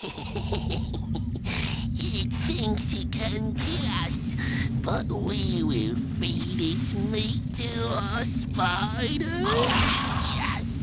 He thinks he can kill us, but we will feed its meat to our spiders. Yes!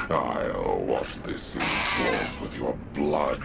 I'll wash this city's walls with your blood.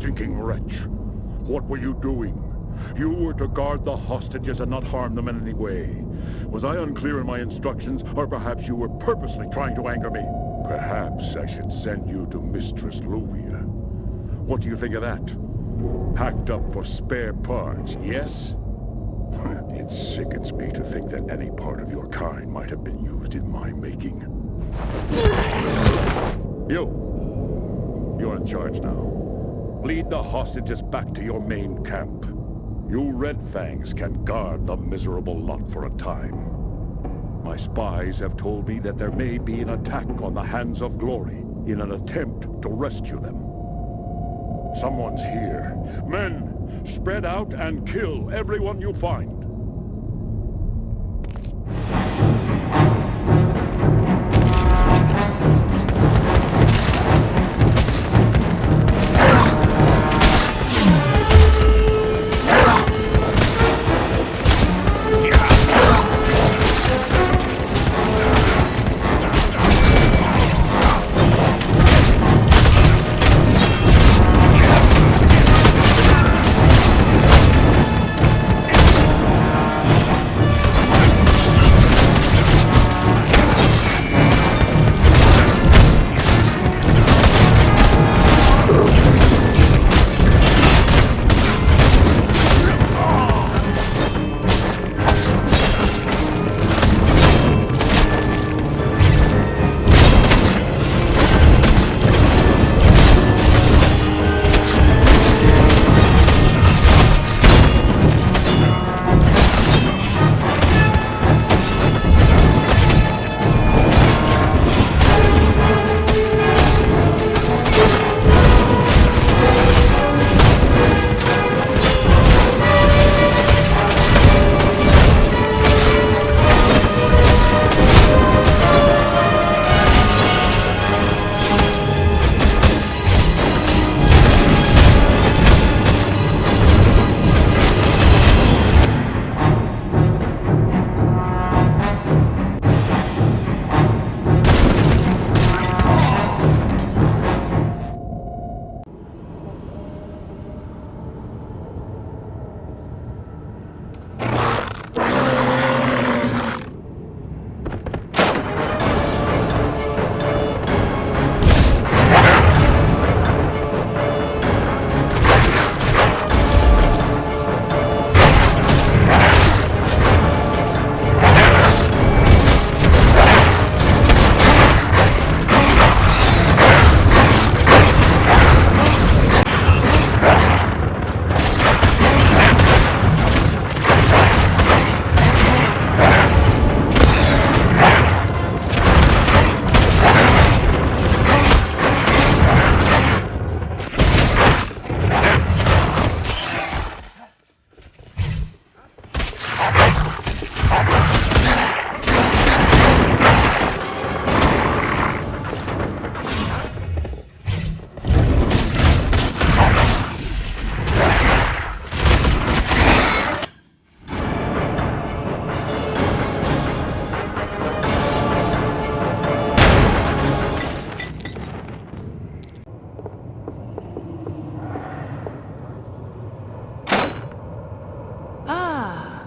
Stinking wretch! What were you doing? You were to guard the hostages and not harm them in any way. Was I unclear in my instructions, or perhaps you were purposely trying to anger me? Perhaps I should send you to Mistress Luvia. What do you think of that? Hacked up for spare parts, yes? It sickens me to think that any part of your kind might have been used in my making. You're in charge now. Lead the hostages back to your main camp. You Red Fangs can guard the miserable lot for a time. My spies have told me that there may be an attack on the Hands of Glory in an attempt to rescue them. Someone's here. Men, spread out and kill everyone you find.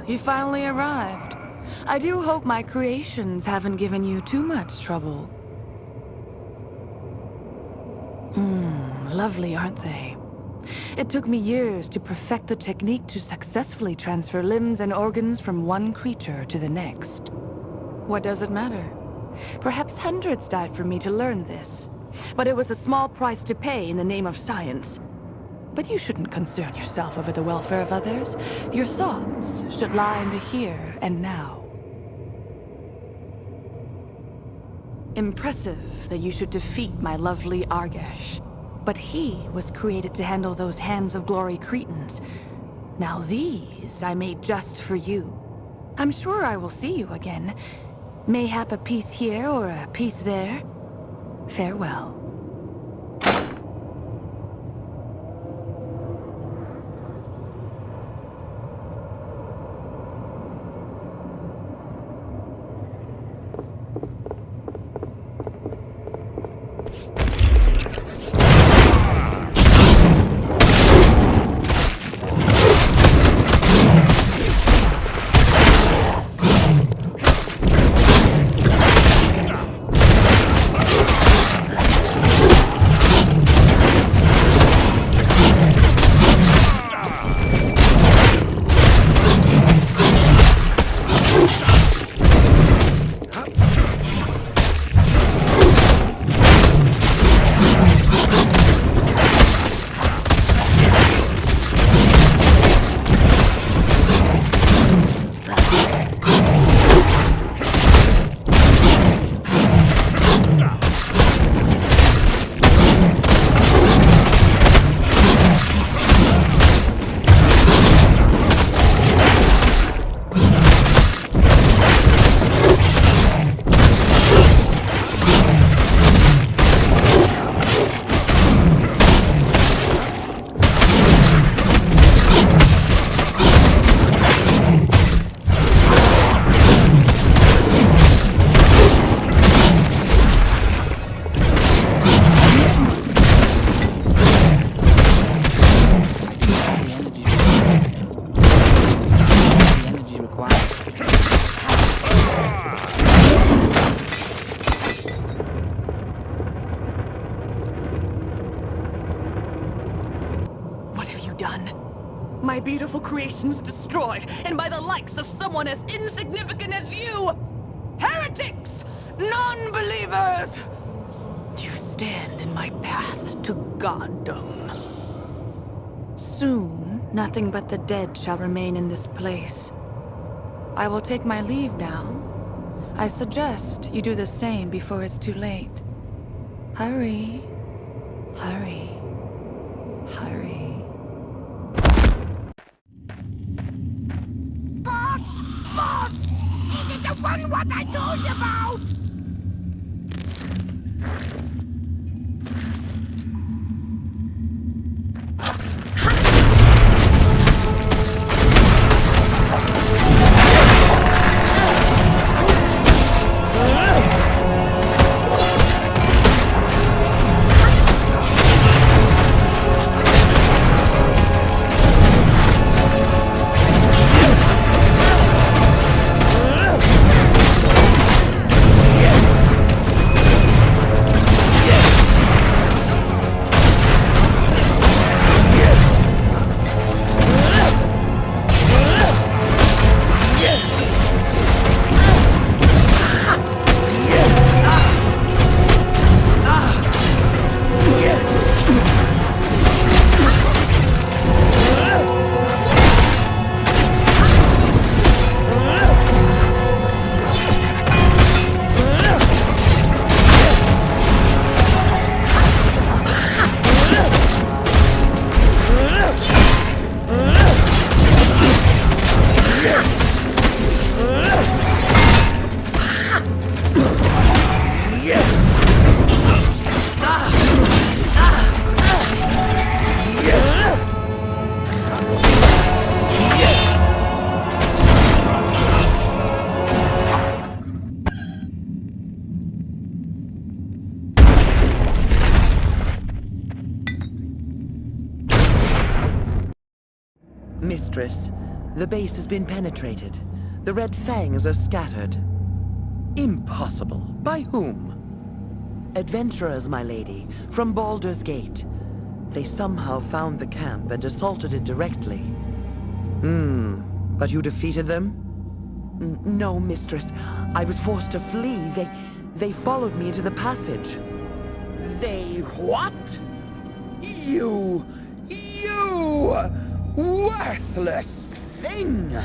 you finally arrived. I do hope my creations haven't given you too much trouble. Lovely, aren't they? It took me years to perfect the technique to successfully transfer limbs and organs from one creature to the next. What does it matter? Perhaps hundreds died for me to learn this. But it was a small price to pay in the name of science. But you shouldn't concern yourself over the welfare of others. Your thoughts should lie in the here and now. Impressive that you should defeat my lovely Argesh. But he was created to handle those Hands of Glory Cretans. Now these I made just for you. I'm sure I will see you again. Mayhap a piece here or a piece there. Farewell. My beautiful creations destroyed, and by the likes of someone as insignificant as you! Heretics! Non-believers! You stand in my path to goddom. Soon, nothing but the dead shall remain in this place. I will take my leave now. I suggest you do the same before it's too late. Hurry. Hurry. Hurry. Boss! This is the one what I told you about! Mistress, The base has been penetrated. The red fangs are scattered. Impossible. By whom? Adventurers, my lady, from Baldur's Gate. They somehow found the camp and assaulted it directly. But you defeated them? No, mistress. I was forced to flee. They followed me into the passage. They what? You worthless thing!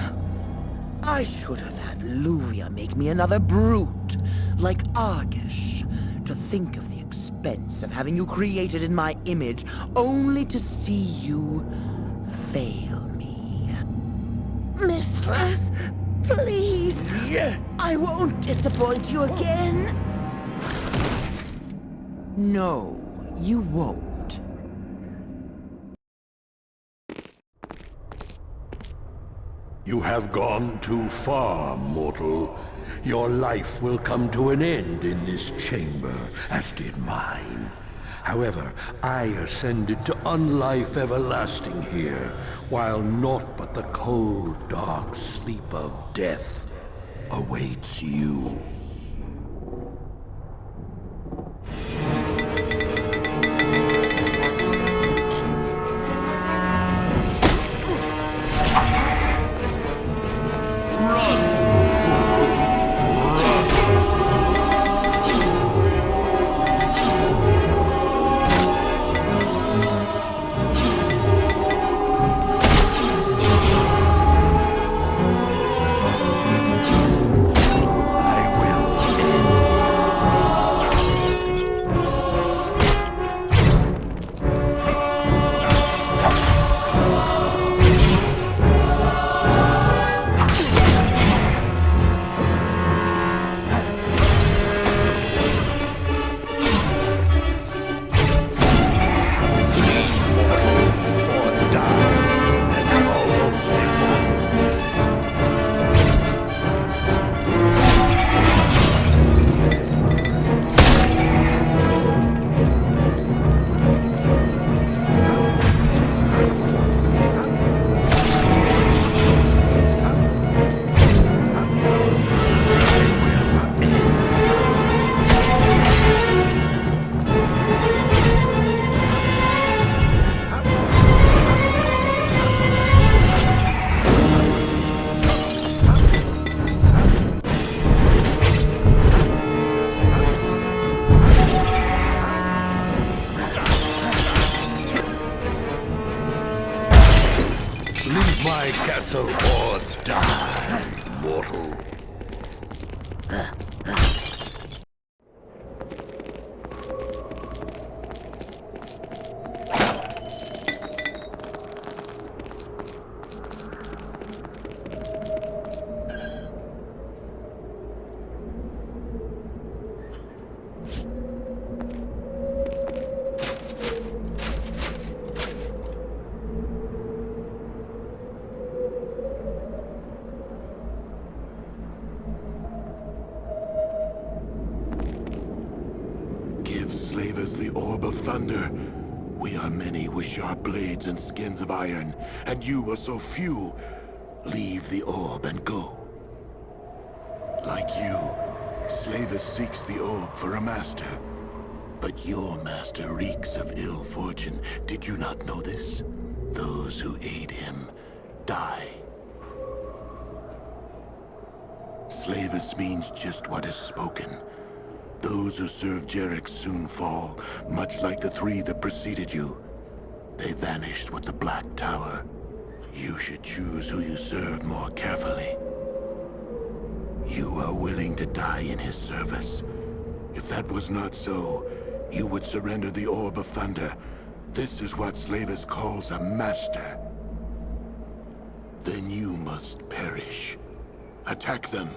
I should have had Luvia make me another brute, like Argesh, to think of the expense of having you created in my image, only to see you fail me. Mistress, please! I won't disappoint you again! No, you won't. You have gone too far, mortal. Your life will come to an end in this chamber, as did mine. However, I ascended to unlife everlasting here, while naught but the cold, dark sleep of death awaits you. Castle or die, mortal. Sleyvas the orb of thunder. We are many with sharp blades and skins of iron, and you are so few. Leave the orb and go. Like you, Sleyvas seeks the orb for a master. But your master reeks of ill fortune. Did you not know this? Those who aid him die. Sleyvas means just what is spoken. Those who serve Jarek soon fall, much like the three that preceded you. They vanished with the Black Tower. You should choose who you serve more carefully. You are willing to die in his service. If that was not so, you would surrender the Orb of Thunder. This is what Sleyvas calls a master. Then you must perish. Attack them.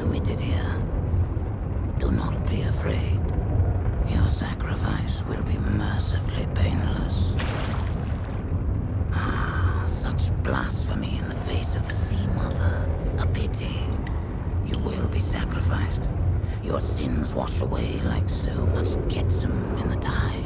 committed here. Do not be afraid. Your sacrifice will be mercifully painless. Ah, such blasphemy in the face of the Sea Mother. A pity. You will be sacrificed. Your sins wash away like so much jetsam in the tide.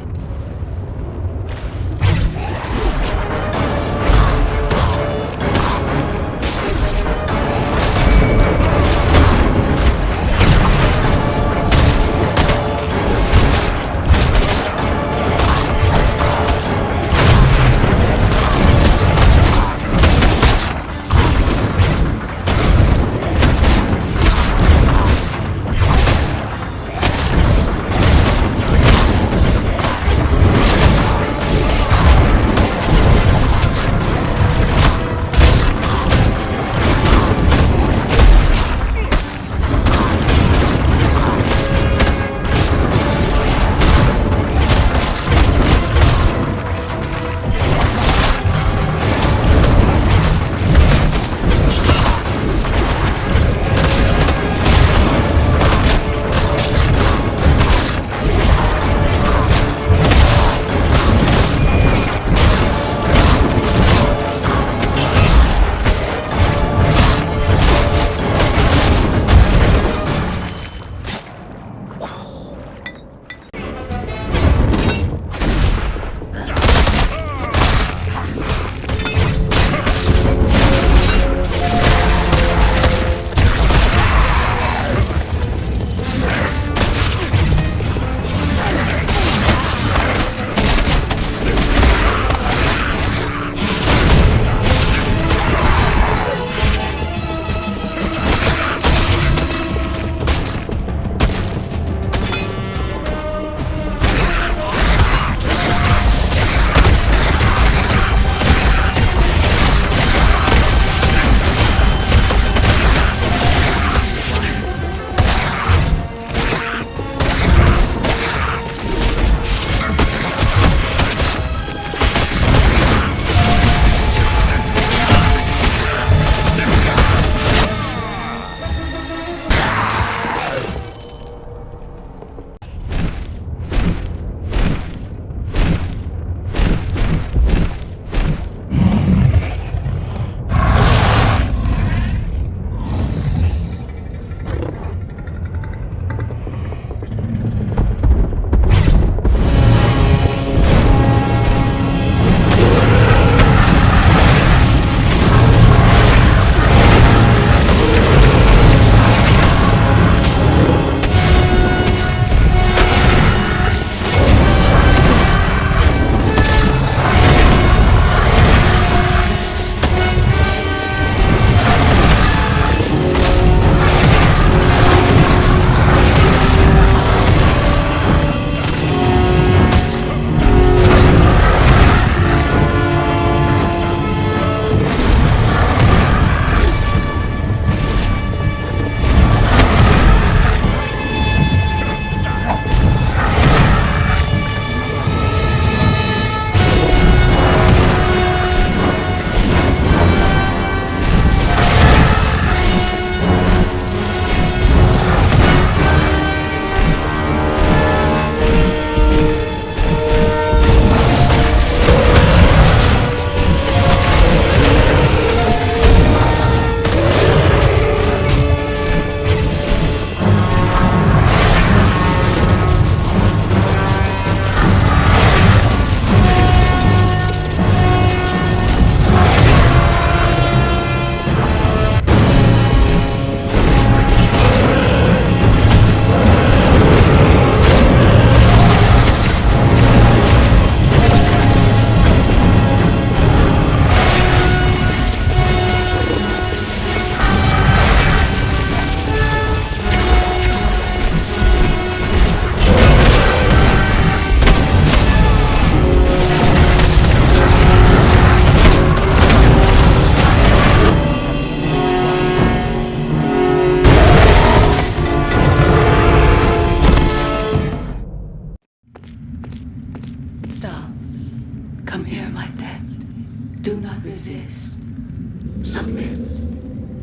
Submit.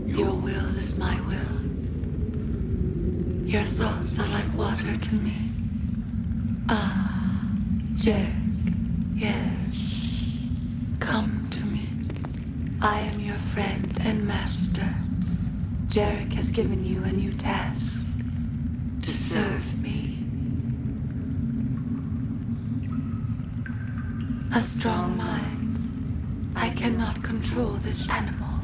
Your will is my will. Your thoughts are like water to me. Ah, Jarek, yes. Come to me. I am your friend and master. Jarek has given you a new task. To serve me. A strong mind. I cannot control this animal.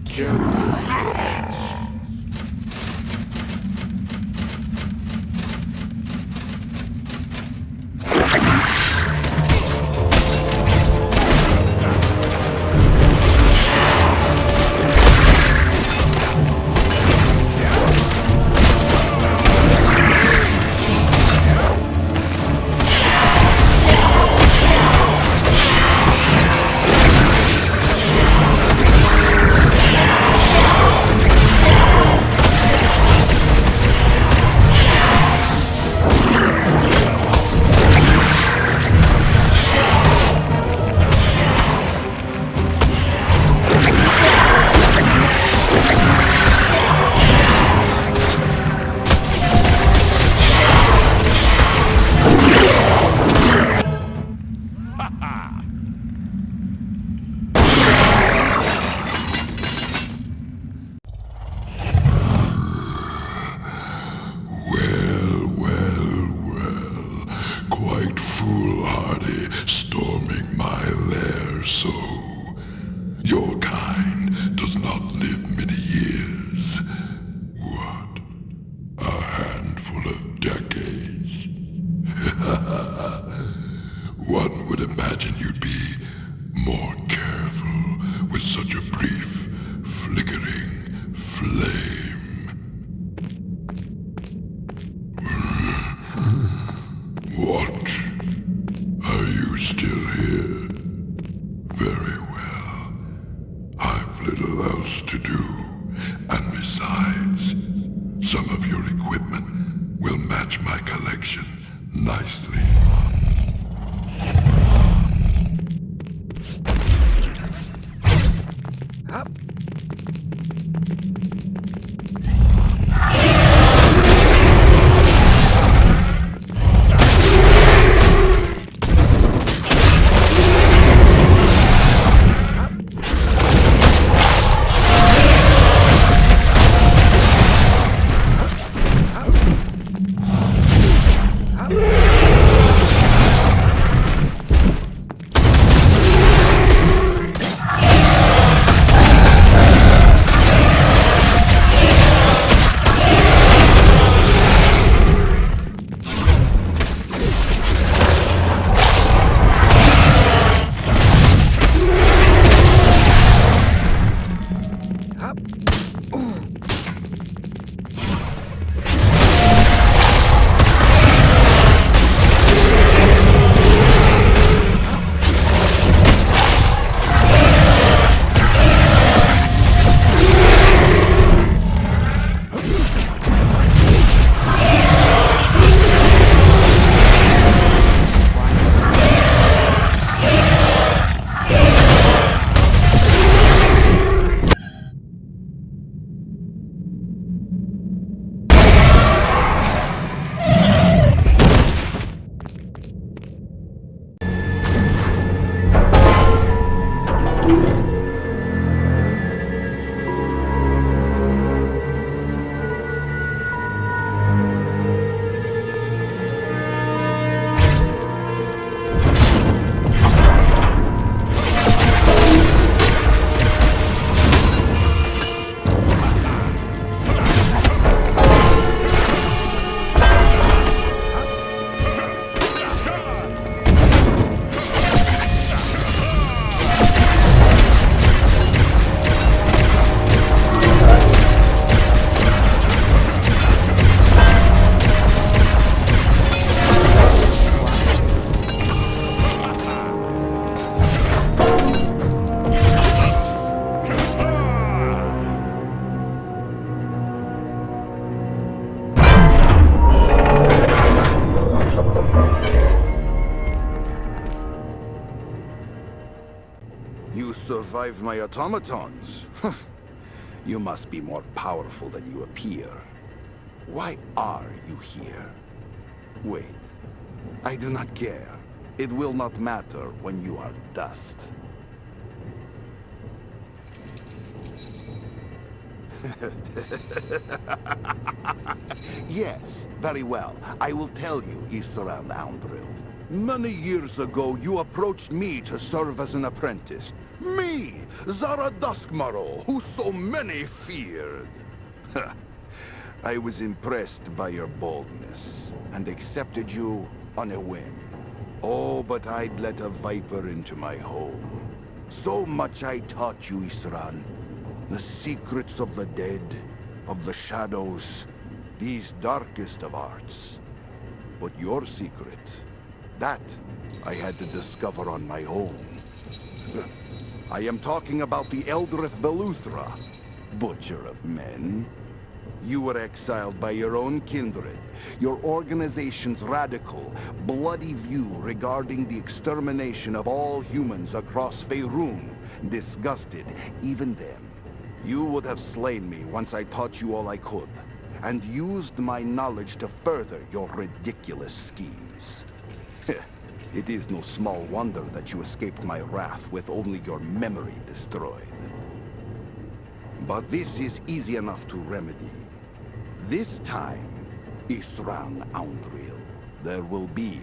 Kill me. survived my automatons. You must be more powerful than you appear. Why are you here? Wait. I do not care. It will not matter when you are dust. Yes, very well. I will tell you, Isran Aundril. Many years ago, you approached me to serve as an apprentice. Me, Zarad Duskmarrow, who so many feared. I was impressed by your boldness, and accepted you on a whim. Oh, but I'd let a viper into my home. So much I taught you, Isran. The secrets of the dead, of the shadows, these darkest of arts. But your secret, that I had to discover on my own. I am talking about the Eldrith Veluthra, Butcher of Men. You were exiled by your own kindred, your organization's radical, bloody view regarding the extermination of all humans across Faerun disgusted even them. You would have slain me once I taught you all I could, and used my knowledge to further your ridiculous schemes. It is no small wonder that you escaped my wrath with only your memory destroyed. But this is easy enough to remedy. This time, Isran Aundril, there will be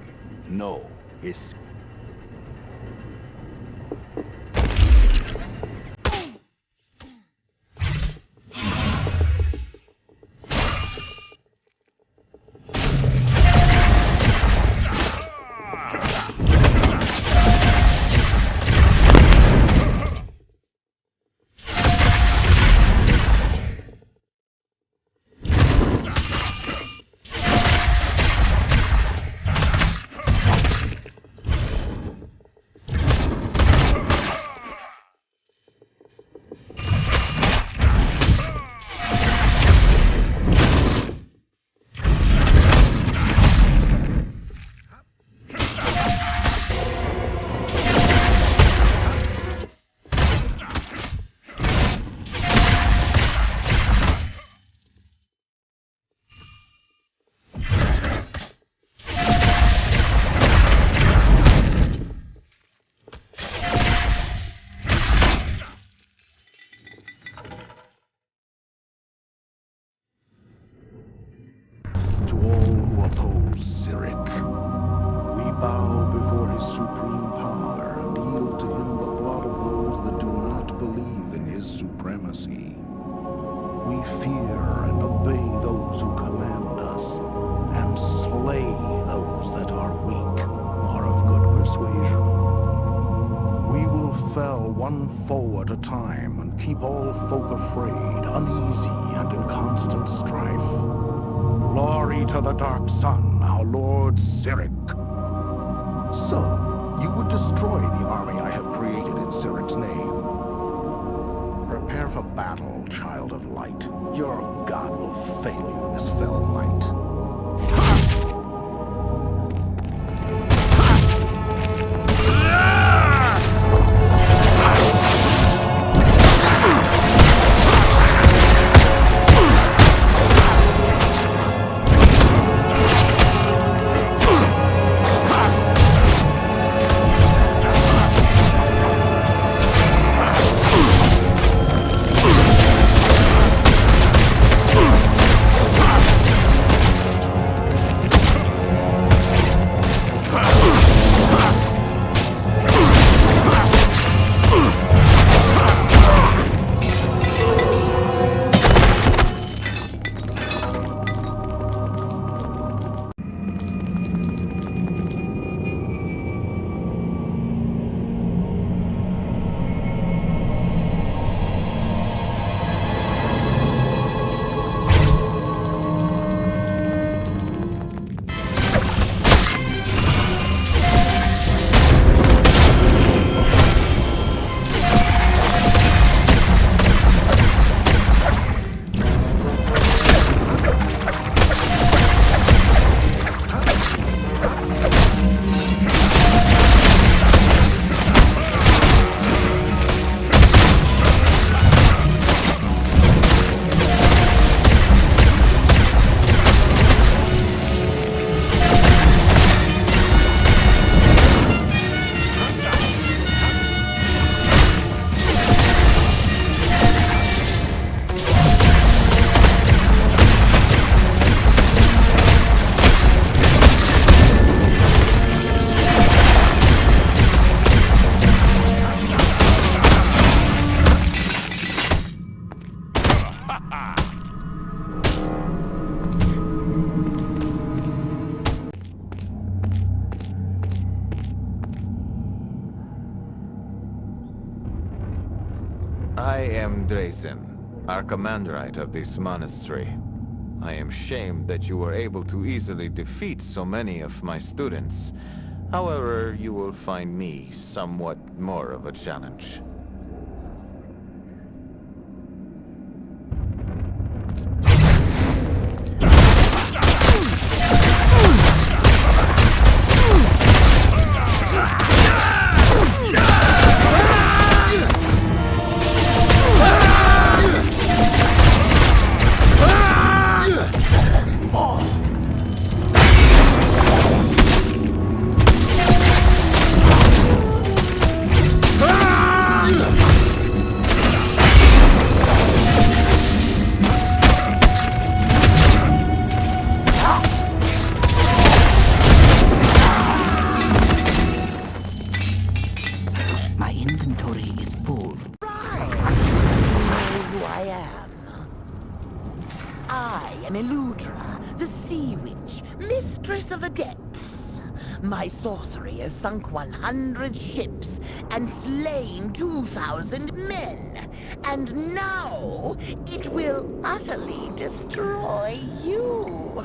no escape. Keep all folk afraid, uneasy, and in constant strife. Glory to the Dark Sun, our Lord Cyric. So, you would destroy the army I have created in Cyric's name. Prepare for battle, child of light. Your god will fail you this fell night. I am Draezen, Archimandrite of this monastery. I am shamed that you were able to easily defeat so many of my students. However, you will find me somewhat more of a challenge. Illudra, the Sea Witch, Mistress of the Depths. My sorcery has sunk 100 ships and slain 2,000 men. And now it will utterly destroy you.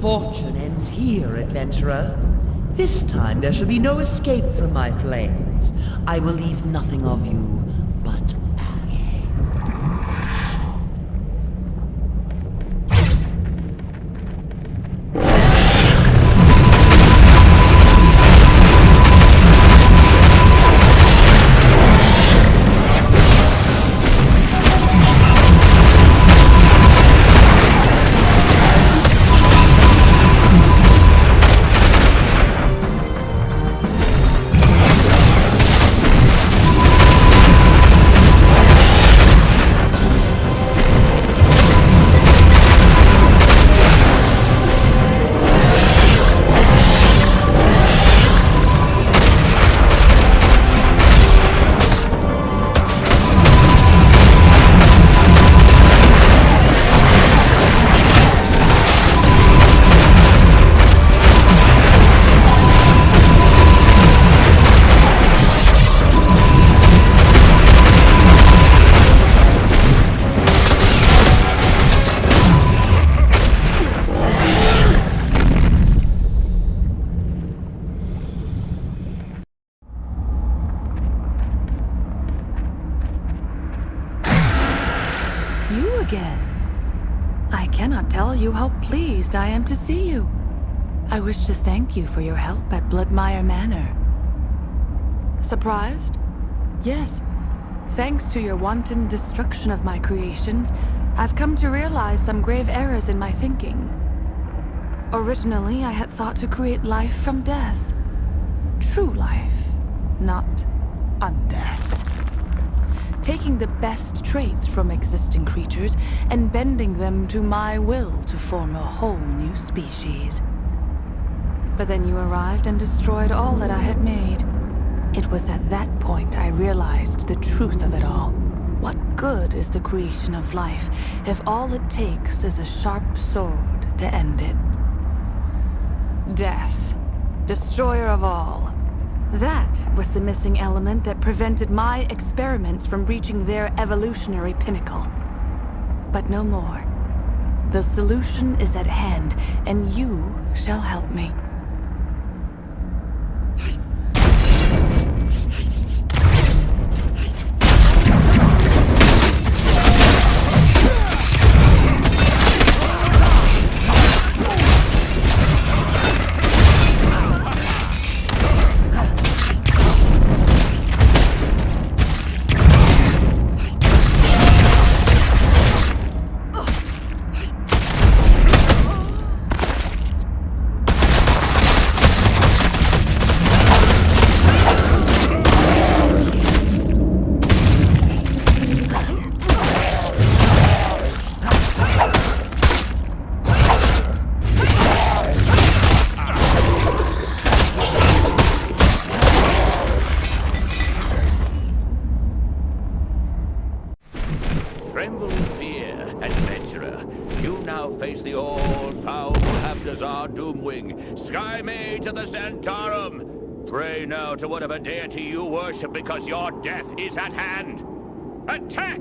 Fortune ends here, adventurer. This time there shall be no escape from my flames. I will leave nothing of you but ash. I am to see you. I wish to thank you for your help at Bloodmire Manor. Surprised? Yes. Thanks to your wanton destruction of my creations, I've come to realize some grave errors in my thinking. Originally, I had thought to create life from death. True life, not undeath. Taking the best traits from existing creatures and bending them to my will to form a whole new species. But then you arrived and destroyed all that I had made. It was at that point I realized the truth of it all. What good is the creation of life if all it takes is a sharp sword to end it? Death, destroyer of all. That was the missing element that prevented my experiments from reaching their evolutionary pinnacle. But no more. The solution is at hand, and you shall help me. Tremble in fear, adventurer. You now face the all-powerful Habdazar Doomwing, Sky Mage of the Zhentarim. Pray now to whatever deity you worship, because your death is at hand. Attack!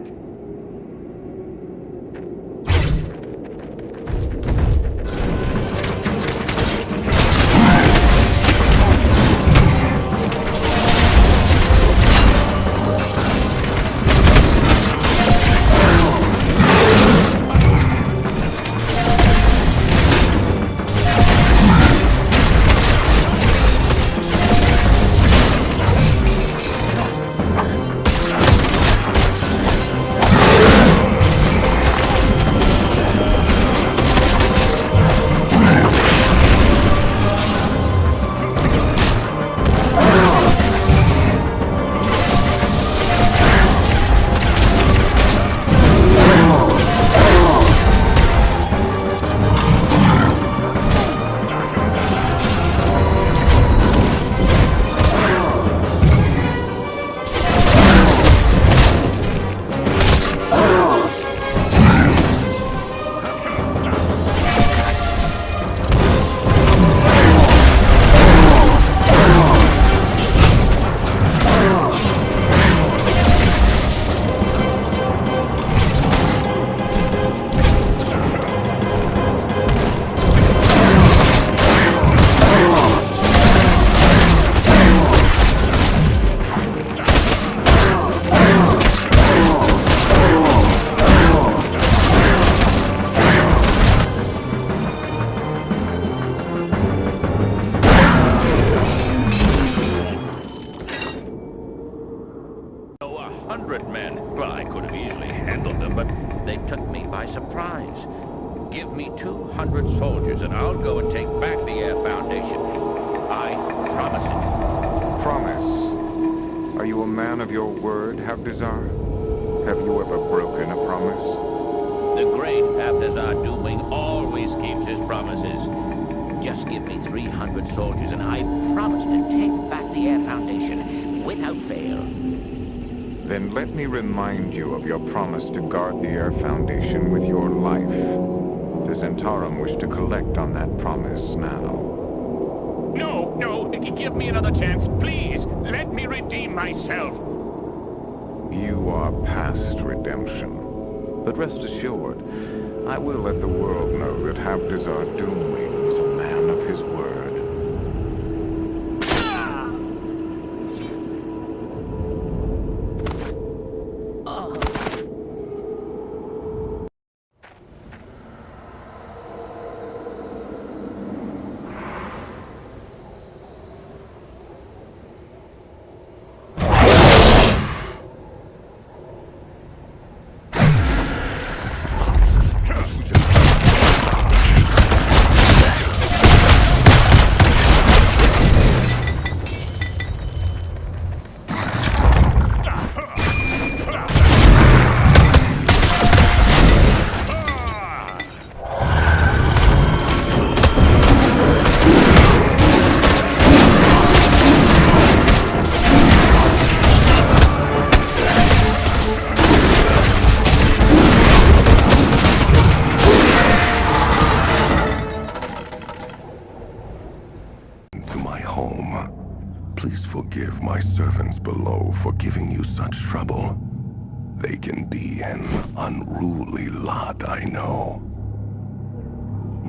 Give me 200 soldiers and I'll go and take back the Air Foundation. I promise it. Promise? Are you a man of your word, Habdazar? Have you ever broken a promise? The great Habdazar Doomwing always keeps his promises. Just give me 300 soldiers and I promise to take back the Air Foundation without fail. Then let me remind you of your promise to guard the Air Foundation with your life. The Zhentarim wish to collect on that promise now. No, give me another chance, please. Let me redeem myself. You are past redemption. But rest assured, I will let the world know that Habdazar Doomwing was a man of his word. Forgive my servants below for giving you such trouble. They can be an unruly lot, I know.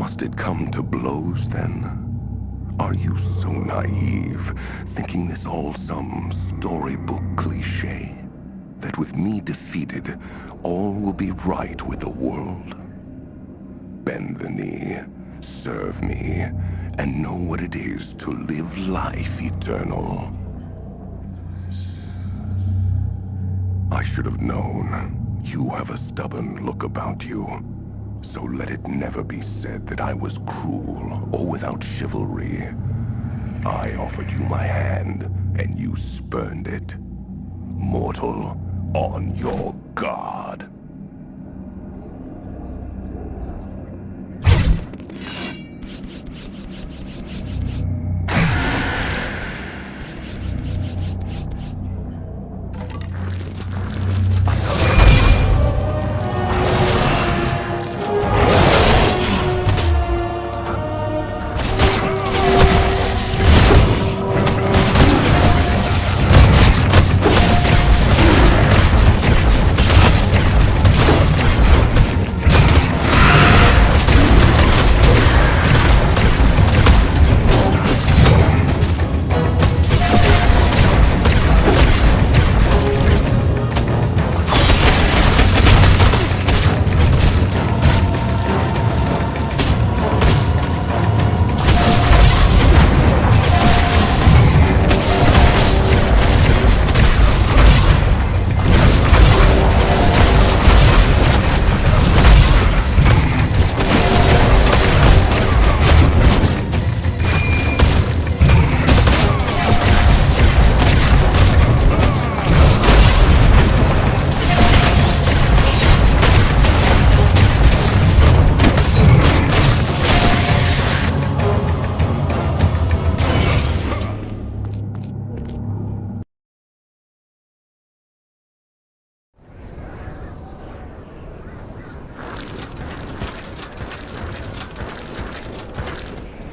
Must it come to blows, then? Are you so naive, thinking this all some storybook cliché? That with me defeated, all will be right with the world? Bend the knee, serve me, and know what it is to live life eternal. I should have known. You have a stubborn look about you. So let it never be said that I was cruel or without chivalry. I offered you my hand, and you spurned it. Mortal, on your guard.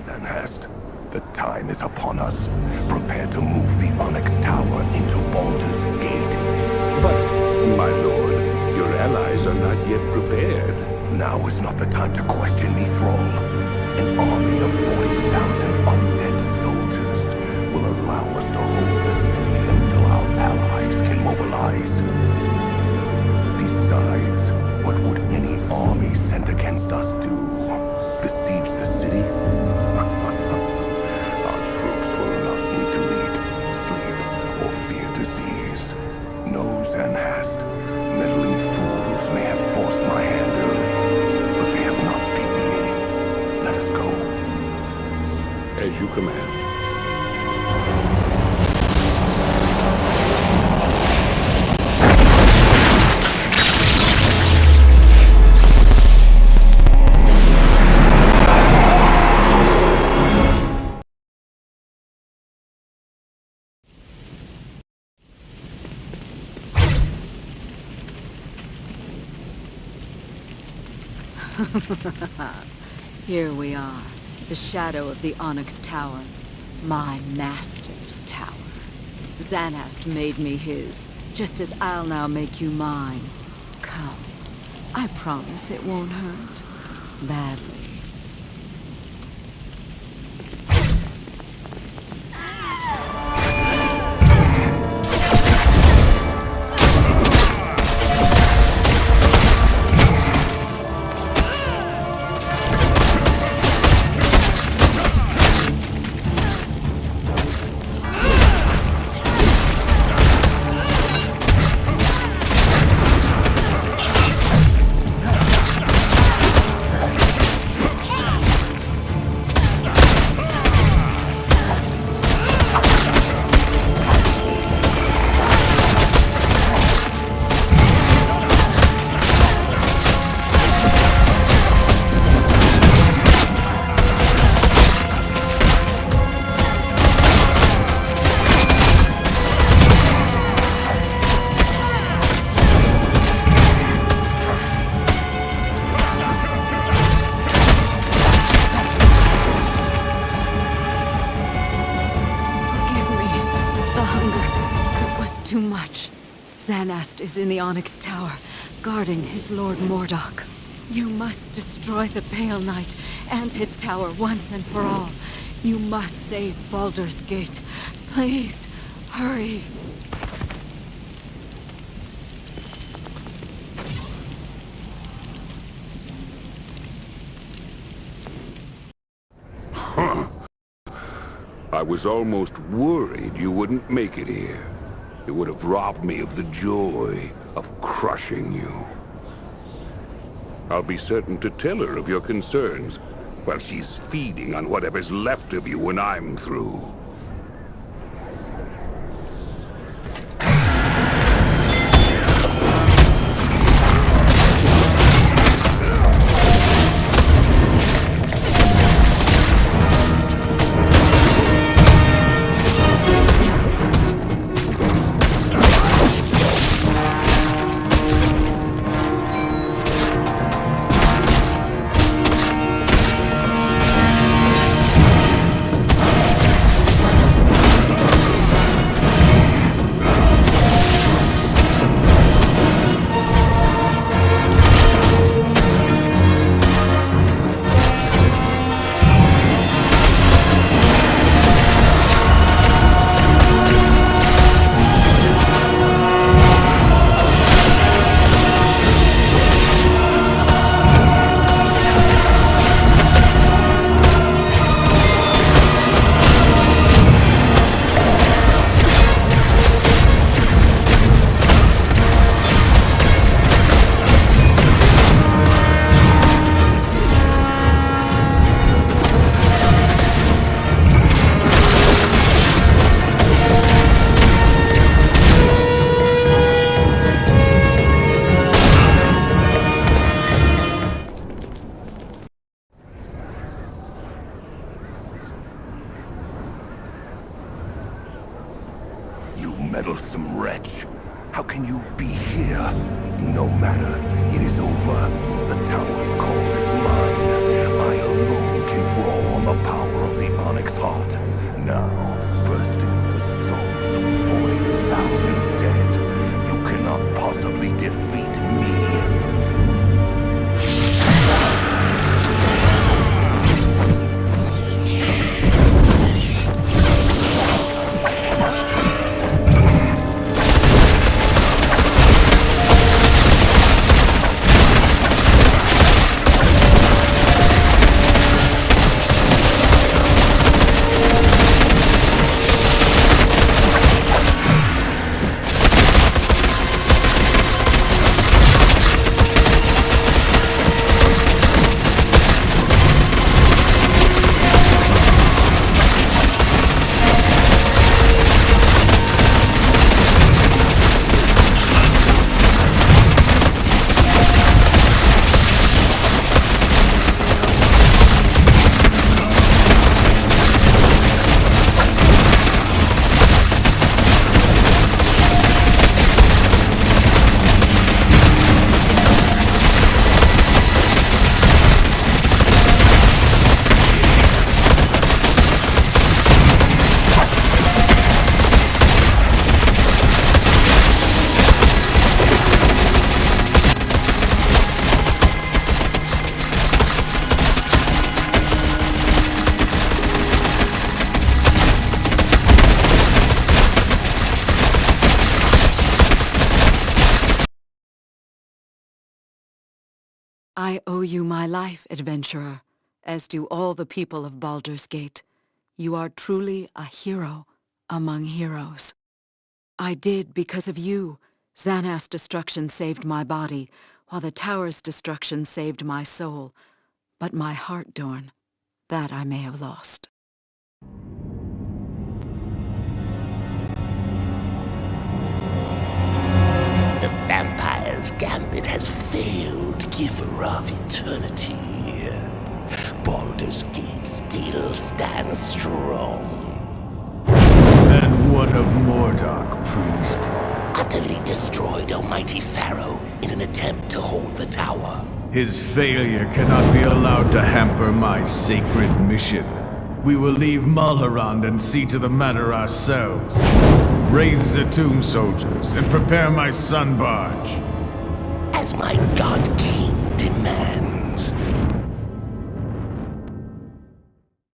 Xanhast, the time is upon us. Prepare to move the Onyx Tower into Baldur's Gate. But, my lord, your allies are not yet prepared. Now is not the time to question me, Thrall. An army of 40,000 undead soldiers will allow us to hold the city until our allies can mobilize. Besides, what would any army sent against us do? Besiege the city? Our troops will not need to eat, sleep, or fear disease. No, Xanhast. Meddling fools may have forced my hand early, but they have not beaten me. Let us go. As you command. Here we are, the shadow of the Onyx Tower, my master's tower. Xanhast made me his, just as I'll now make you mine. Come, I promise it won't hurt badly. Xanhast is in the Onyx Tower, guarding his Lord Mordoc. You must destroy the Pale Knight and his tower once and for all. You must save Baldur's Gate. Please, hurry. I was almost worried you wouldn't make it here. It would have robbed me of the joy of crushing you. I'll be certain to tell her of your concerns while she's feeding on whatever's left of you when I'm through. Meddlesome wretch. How can you be here? No matter. It is over. The tower's call is mine. I alone can draw on the power of the Onyx Heart. Now, bursting with the souls of 40,000 dead, you cannot possibly defeat me. I owe you my life, adventurer, as do all the people of Baldur's Gate. You are truly a hero among heroes. I did because of you. Xanhast's destruction saved my body, while the tower's destruction saved my soul. But my heart, Dorn, that I may have lost. The vampire's gambit has failed, giver of eternity. Baldur's Gate still stands strong. And what of Mordoc, priest? Utterly destroyed Almighty Pharaoh in an attempt to hold the tower. His failure cannot be allowed to hamper my sacred mission. We will leave Mulharand and see to the matter ourselves. Raise the tomb soldiers and prepare my sun barge. As my god king,